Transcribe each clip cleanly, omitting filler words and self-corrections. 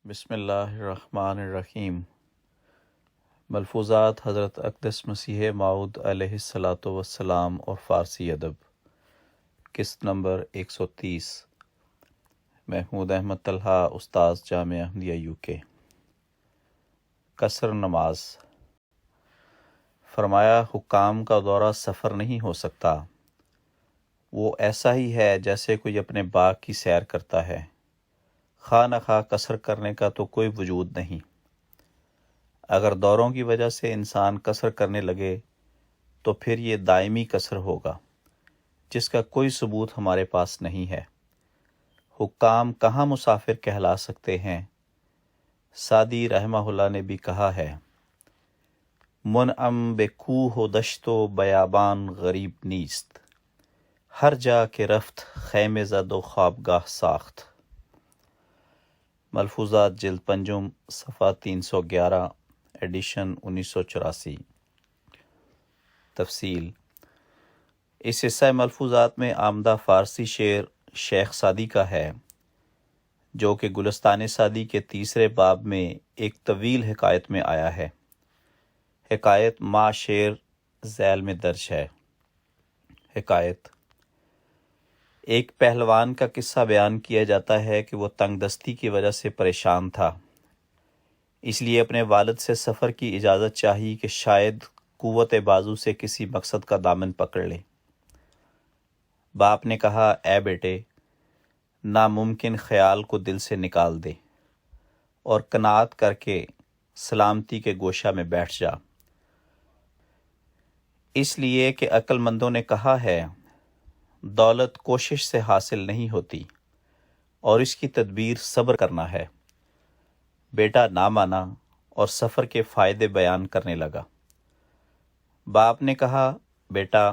بسم اللہ الرحمن الرحیم۔ ملفوظات حضرت اقدس مسیح موعود علیہ الصلاۃ والسلام اور فارسی ادب، قسط نمبر 130۔ محمود احمد طلحہ، استاذ جامعہ احمدیہ UK۔ قصر نماز۔ فرمایا، حکام کا دورہ سفر نہیں ہو سکتا، وہ ایسا ہی ہے جیسے کوئی اپنے باغ کی سیر کرتا ہے، خواہ نخواہ قصر کرنے کا تو کوئی وجود نہیں۔ اگر دوروں کی وجہ سے انسان قصر کرنے لگے تو پھر یہ دائمی قصر ہوگا، جس کا کوئی ثبوت ہمارے پاس نہیں ہے۔ حکام کہاں مسافر کہلا سکتے ہیں؟ سعدی رحمہ اللہ نے بھی کہا ہے، منعم بے کوہ و دشت و بیابان غریب نیست، ہر جا کے رفت خیمے زد و خوابگاہ ساخت۔ ملفوظات جلد پنجم، صفحہ 311، ایڈیشن 1984۔ تفصیل۔ اس حصہ ملفوظات میں آمدہ فارسی شعر شیخ سعدی کا ہے، جو کہ گلستان سعدی کے تیسرے باب میں ایک طویل حکایت میں آیا ہے۔ حکایت ما شعر ذیل میں درج ہے۔ حکایت: ایک پہلوان کا قصہ بیان کیا جاتا ہے کہ وہ تنگ دستی کی وجہ سے پریشان تھا، اس لیے اپنے والد سے سفر کی اجازت چاہی کہ شاید قوت بازو سے کسی مقصد کا دامن پکڑ لے۔ باپ نے کہا، اے بیٹے، ناممکن خیال کو دل سے نکال دے اور قناعت کر کے سلامتی کے گوشہ میں بیٹھ جا، اس لیے کہ عقل مندوں نے کہا ہے، دولت کوشش سے حاصل نہیں ہوتی اور اس کی تدبیر صبر کرنا ہے۔ بیٹا نہ مانا اور سفر کے فائدے بیان کرنے لگا۔ باپ نے کہا، بیٹا،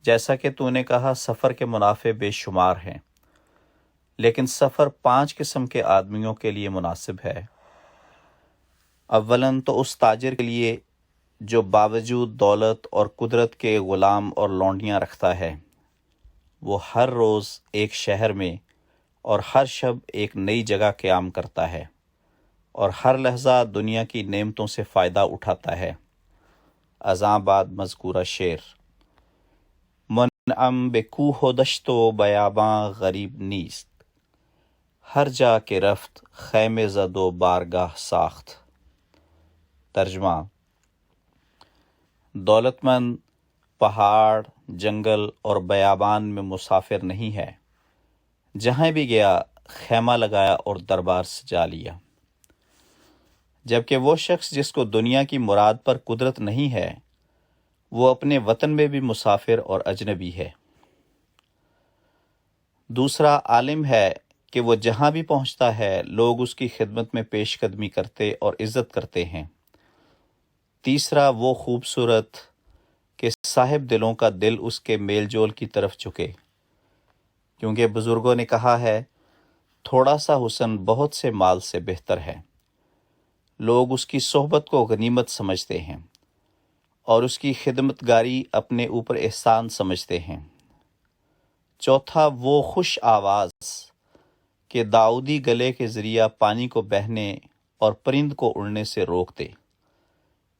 جیسا کہ تو نے کہا سفر کے منافع بے شمار ہیں، لیکن سفر 5 قسم کے آدمیوں کے لیے مناسب ہے۔ اولاً تو اس تاجر کے لیے جو باوجود دولت اور قدرت کے غلام اور لونڈیاں رکھتا ہے، وہ ہر روز ایک شہر میں اور ہر شب ایک نئی جگہ قیام کرتا ہے اور ہر لحظہ دنیا کی نعمتوں سے فائدہ اٹھاتا ہے۔ ازاں بعد مذکورہ شعر: منعم بے کوہ و دشت و بیاباں غریب نیست، ہر جا کے رفت خیمے زد و بارگاہ ساخت۔ ترجمہ: دولت مند پہاڑ، جنگل اور بیابان میں مسافر نہیں ہے، جہاں بھی گیا خیمہ لگایا اور دربار سجا لیا، جبکہ وہ شخص جس کو دنیا کی مراد پر قدرت نہیں ہے، وہ اپنے وطن میں بھی مسافر اور اجنبی ہے۔ دوسرا عالم ہے کہ وہ جہاں بھی پہنچتا ہے لوگ اس کی خدمت میں پیش قدمی کرتے اور عزت کرتے ہیں۔ تیسرا وہ خوبصورت کہ صاحب دلوں کا دل اس کے میل جول کی طرف جھکے، کیونکہ بزرگوں نے کہا ہے، تھوڑا سا حسن بہت سے مال سے بہتر ہے۔ لوگ اس کی صحبت کو غنیمت سمجھتے ہیں اور اس کی خدمت گاری اپنے اوپر احسان سمجھتے ہیں۔ چوتھا وہ خوش آواز کہ داؤدی گلے کے ذریعہ پانی کو بہنے اور پرند کو اڑنے سے روک دے،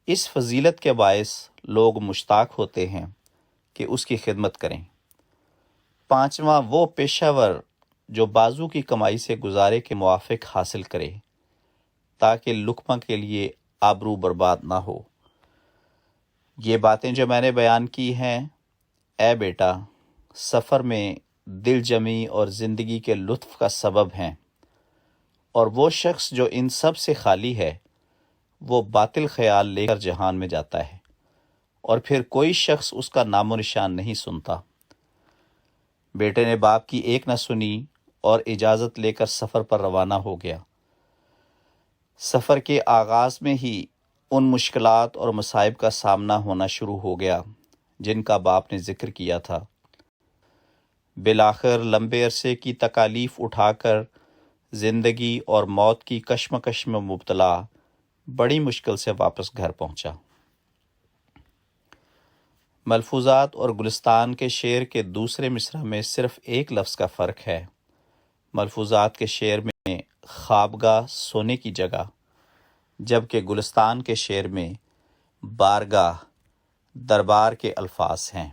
اس فضیلت کے باعث لوگ مشتاق ہوتے ہیں کہ اس کی خدمت کریں۔ پانچواں وہ پیشہ ور جو بازو کی کمائی سے گزارے کے موافق حاصل کرے، تاکہ لقمہ کے لیے آبرو برباد نہ ہو۔ یہ باتیں جو میں نے بیان کی ہیں، اے بیٹا، سفر میں دل جمی اور زندگی کے لطف کا سبب ہیں، اور وہ شخص جو ان سب سے خالی ہے، وہ باطل خیال لے کر جہان میں جاتا ہے، اور پھر کوئی شخص اس کا نام و نشان نہیں سنتا۔ بیٹے نے باپ کی ایک نہ سنی اور اجازت لے کر سفر پر روانہ ہو گیا۔ سفر کے آغاز میں ہی ان مشکلات اور مصائب کا سامنا ہونا شروع ہو گیا جن کا باپ نے ذکر کیا تھا۔ بالآخر لمبے عرصے کی تکالیف اٹھا کر زندگی اور موت کی کشمکش میں مبتلا بڑی مشکل سے واپس گھر پہنچا۔ ملفوظات اور گلستان کے شعر کے دوسرے مصرع میں صرف ایک لفظ کا فرق ہے۔ ملفوظات کے شعر میں خوابگاہ سونے کی جگہ، جبکہ گلستان کے شعر میں بارگاہ دربار کے الفاظ ہیں۔